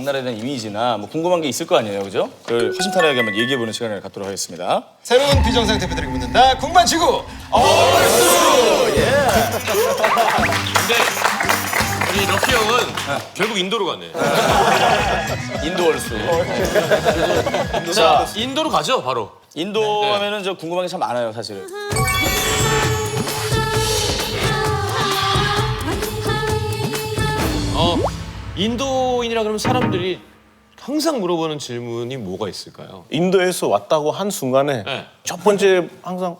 나라에 대한 이미지나 뭐 궁금한 게 있을 거 아니에요, 그죠? 그걸 허심탄회하게 한번 얘기해보는 시간을 갖도록 하겠습니다. 새로운 비정상 대표들에게 묻는다. 궁금한 지구. 근데 우리 럭키 형은 결국 인도로 가네. 인도 월수. 자, 인도로 가죠, 바로. 인도 하면은 저 궁금한 게 참 많아요, 사실. 인도인이라 그러면 사람들이 항상 물어보는 질문이 뭐가 있을까요? 인도에서 왔다고 한 순간에 네. 첫 번째 항상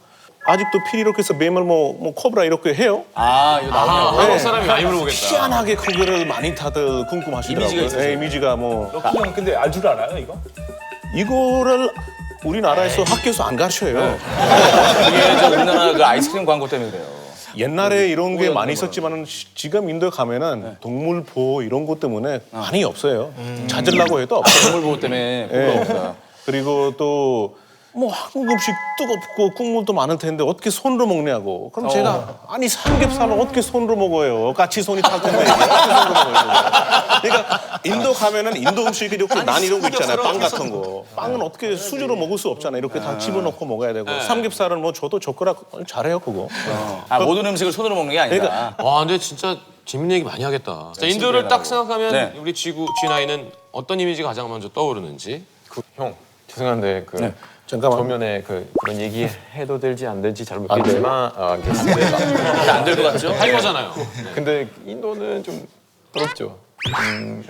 아직도 피리로켓에서 뱀을 뭐 코브라 이렇게 해요? 아, 이거 나오네요. 한국 사람이 많이 물어보겠다. 희한하게 그거를 많이 다들 궁금하시더라고요. 이미지가 있어서. 네, 이미지가 뭐 럭키 형 근데 알 줄 알아요 이거? 이거를 우리나라에서 학교에서 안 가르쳐요. 그게 저 우리나라 그 아이스크림 광고 때문에 그래요. 옛날에 이런 게 많이 있었지만 지금 인도에 가면은 동물 보호 이런 것 때문에 많이 없어요. 찾으려고 해도 없어요. 동물 보호 때문에 네. 그거 없다. 그리고 또 뭐 한국 음식 뜨겁고 국물도 많을 텐데 어떻게 손으로 먹냐고. 그럼 제가 아니 삼겹살을 어떻게 손으로 먹어요? 같이 손이 탈 텐데 어떻게 손으로 먹어요? 그러니까 인도 가면은 인도 음식이 이렇게 난 이런 거 있잖아요. 빵 같은 거. 빵은 어떻게 수저로 먹을 수 없잖아요. 이렇게 다 집어넣고 먹어야 되고. 삼겹살은 뭐 저도 젓가락 잘해요 그거. 아, 모든 음식을 손으로 먹는 게 아니다. 와, 근데 진짜 재밌는 얘기 많이 하겠다. 자, 인도를 딱 생각하면 네. 우리 G9은 어떤 이미지가 가장 먼저 떠오르는지. 형 죄송한데 그 잠깐만. 조면에 그런 얘기 해도 될지 안 될지 잘 모르겠지만 알겠습니다. 안 될 것 같죠? 할 거잖아요. 근데 인도는 좀 부럽죠. 아니,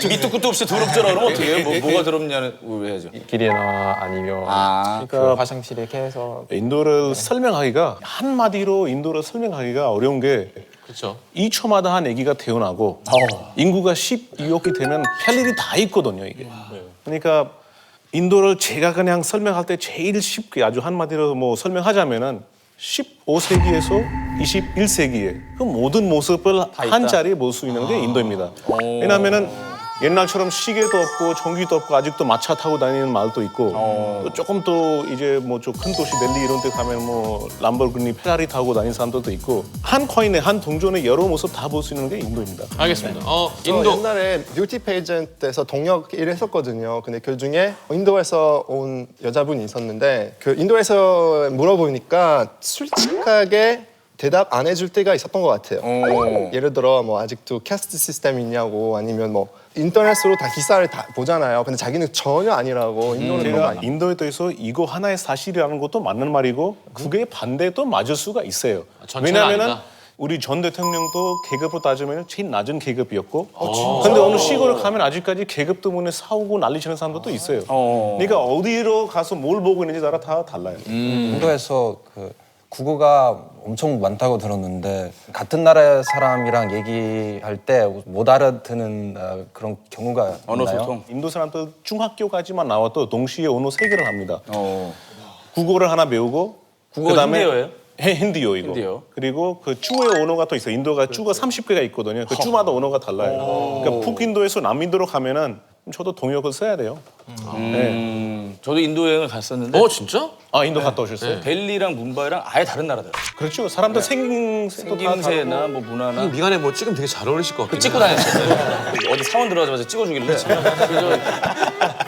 밑도 끝도 없이 더럽잖아. 그러면 어떻게 해요? 뭐가 더럽냐는 왜 해야죠? 길이나 아니면 아, 그 화장실에 계속 인도를 설명하기가 한마디로 인도를 설명하기가 어려운 게 그렇죠. 2초마다 한 아기가 태어나고 인구가 12억이 되면 할 일이 다 있거든요 이게. 그러니까 인도를 제가 그냥 설명할 때 제일 쉽게 아주 한마디로 뭐 설명하자면은 15세기에서 21세기에 그 모든 모습을 한 자리에 볼 수 있는 게 인도입니다. 왜냐하면은 옛날처럼 시계도 없고 전기도 없고 아직도 마차 타고 다니는 마을도 있고 또 조금 또 이제 뭐 좀 큰 도시 델리 이런 데 가면 뭐 람보르기니 페라리 타고 다니는 사람들도 있고 한 코인에 한 동전의 여러 모습 다 볼 수 있는 게 인도입니다. 알겠습니다. 저 인도. 옛날에 뷰티 페이전트에서 동역 일을 했었거든요. 근데 그 중에 인도에서 온 여자분이 있었는데 그 인도에서 물어보니까 솔직하게 대답 안 해줄 때가 있었던 것 같아요. 예를 들어 뭐 아직도 캐스트 시스템이 있냐고 아니면 뭐 인터넷으로 다 기사를 다 보잖아요. 근데 자기는 전혀 아니라고 인도는 그런 거 제가 아니에요. 인도에 대해서 이거 하나의 사실이라는 것도 맞는 말이고 그게 반대도 맞을 수가 있어요. 전체는 왜냐하면은 아니다. 우리 전 대통령도 계급으로 따지면 제일 낮은 계급이었고 근데 어느 시골을 가면 아직까지 계급 때문에 싸우고 난리치는 사람들도 있어요. 그러니까 어디로 가서 뭘 보고 있는지 따라 다 달라요. 인도에서 그 국어가 엄청 많다고 들었는데 같은 나라 사람이랑 얘기할 때 못 알아듣는 그런 경우가 언어 있나요? 소통. 인도 사람들 중학교까지만 나와도 동시에 언어 3개를 합니다. 국어를 하나 배우고 국어 그다음에 힌디어예요? 힌디어 이거. 힌디어. 그리고 그 주의 언어가 또 있어요. 인도가 주가 30개가 있거든요. 그 주마다 언어가 달라요. 그러니까 북인도에서 남인도로 가면은 저도 동역을 써야 돼요. 저도 인도 여행을 갔었는데 진짜? 아 인도 갔다 오셨어요? 델리랑 뭄바이랑 아예 다른 나라더라고요. 그렇죠. 사람들 생김새도 다 생김새나 다르고. 뭐 문화나 미간에 뭐 찍으면 되게 잘 어울리실 것 같긴 찍고 해요. 다녔어요. 어디 사원 들어가자마자 찍어주길래. 그래서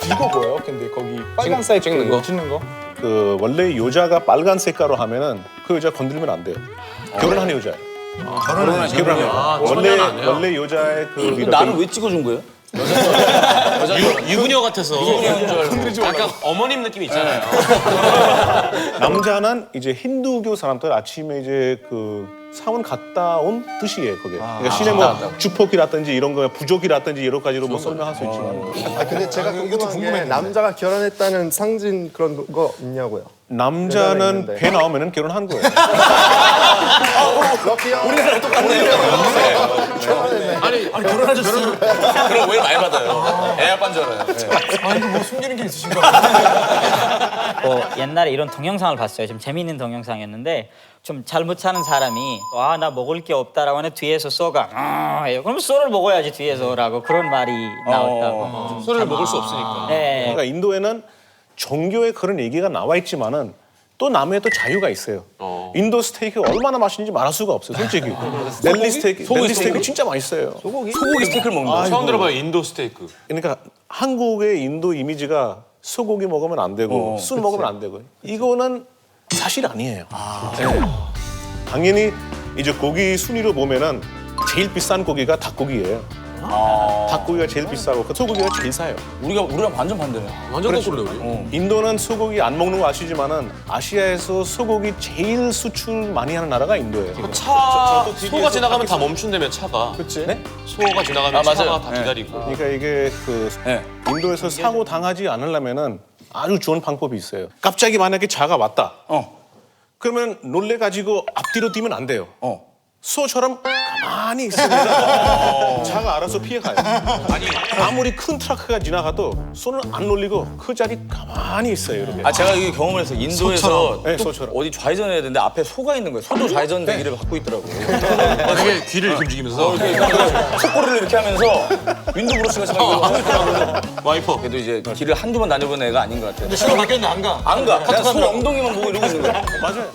이거 뭐예요? 근데 거기 빨간색 찍는 거? 찍는 거? 그 원래 여자가 빨간 색깔로 하면은 그 여자 건들면 안 돼요. 결혼한 여자예요. 결혼한 여자. 초면 안 해요? 원래 여자의 그 이렇게 나는 왜 찍어준 거예요? 유부녀 같아서. 약간 어머님 느낌 있잖아요. 남자는 이제 힌두교 사람들 아침에 이제 그 사원 갔다 온 뜻이에요, 그게. 그러니까 신의 뭐 주폭이라든지 이런 거 부족이라든지 여러 가지로 뭐 설명할 수 있지만 아 근데 제가 궁금한 게 남자가 결혼했다는 상징 그런 거 있냐고요. 남자는 있는데. 배 나오면은 결혼한 거예요. 럭키 형. 아니, 결혼하셨어요? 그럼 왜 많이 받아요? 애 아빠인 줄 알아요. 옛날에 이런 동영상을 봤어요. 좀 재미있는 동영상이었는데 좀 잘못 사는 사람이 나 먹을 게 없다라고 하면 뒤에서 쏘가 해요. 그럼 쏘를 먹어야지 뒤에서라고 그런 말이 나왔다고. 술을 먹을 수 없으니까. 네. 그러니까 인도에는 종교에 그런 얘기가 나와 있지만은 또 남의 또 자유가 있어요. 인도 스테이크 얼마나 맛있는지 말할 수가 없어요. 솔직히. 넬리 스테이크 진짜 맛있어요. 소고기 스테이크를 먹는 거. 처음 들어봐요 인도 스테이크. 그러니까 한국의 인도 이미지가 소고기 먹으면 안 되고 술 먹으면 안 되고 이거는 사실 아니에요. 네. 당연히 이제 고기 순위로 보면은 제일 비싼 고기가 닭고기예요. 닭고기가 제일 비싸고 그 소고기가 제일 싸요. 우리랑 완전 반대네. 완전 거꾸로네 우리. 인도는 소고기 안 먹는 거 아시지만은 아시아에서 소고기 제일 수출 많이 하는 나라가 인도예요. 소가 지나가면 다 멈춘다며 차가. 그렇지? 네? 소가 지나가면 맞아요. 차가 다 네. 기다리고. 그러니까 이게 그 네. 인도에서 사고 당하지 않으려면은 아주 좋은 방법이 있어요. 갑자기 만약에 차가 왔다. 그러면 놀래가지고 앞뒤로 뛰면 안 돼요. 소처럼 가만히 있으면 차가 알아서 피해가요. 아무리 큰 트럭가 지나가도 손을 안 놀리고 그 자리 가만히 있어요. 이렇게. 아 제가 이게 경험을 해서 인도에서 네, 또 소처럼. 어디 좌회전해야 되는데 앞에 소가 있는 거예요. 소도 좌회전 대기를 갖고 있더라고요. 되게 귀를 이렇게 움직이면서 속꼬리를 이렇게 하면서 윈드 브러쉬가 지금 이거 하고 있더라고요. 와이퍼. 그래도 이제 길을 한두 번 다녀본 애가 아닌 것 같아요. 신호 바뀌었는데 안 가. 안 가. 그냥 소 엉덩이만 보고 이러고 있는 거야. 맞아요.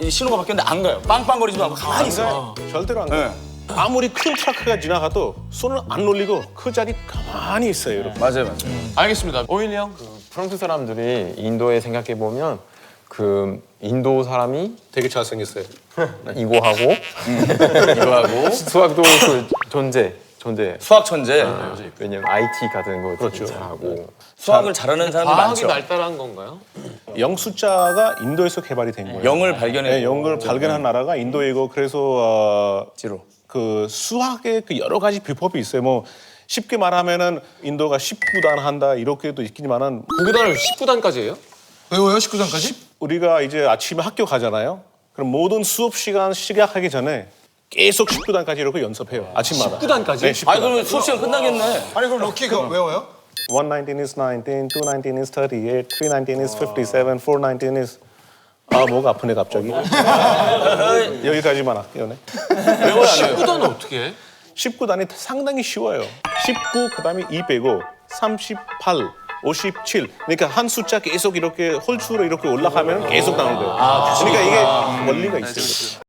이 신호가 바뀌었는데 안 가요. 빵빵거리지도 않고 가만히 있어요. 절대로 안 가요. 아무리 큰 트럭가 지나가도 손을 안 놀리고 그 자리 가만히 있어요. 이렇게. 맞아요. 알겠습니다. 오일리 형. 프랑스 사람들이 인도에 생각해 보면 그 인도 사람이 되게 잘생겼어요. 이거 하고 이거하고 수학도 그 존재. 수학 천재. 왜냐면 IT 같은 거 그렇죠. 잘하고 수학을 잘하는 사람이 과학이 많죠. 발달한 건가요? 영 숫자가 인도에서 개발이 된 거예요. 영을 발견해. 네, 영을 발견한 나라가 인도이고 그래서 지로. 그 수학의 그 여러 가지 비법이 있어요. 뭐 쉽게 말하면은 인도가 19단 한다 이렇게도 있지만은 구구단을 19단까지예요? 외워요 19단까지? 우리가 이제 아침에 학교 가잖아요. 그럼 모든 수업 시간 시작하기 전에 계속 19단까지 이렇게 연습해요. 아침마다. 19단까지? 네, 19단. 아니 그러면 수업 시간 끝나겠네. 아니 그럼 럭키 그거 외워요? 119 is 19, 219 is 38, 319 is 57, 419 is 아 뭐가 아프네 갑자기. 여기까지만 할게요. 네. 19단은 어떻게 해? 19단이 상당히 쉬워요. 19 그다음에 2 빼고 38, 57. 그러니까 한 숫자 계속 이렇게 홀수로 이렇게 올라가면 계속 나오는 거예요. 그러니까 이게 원리가 있어요.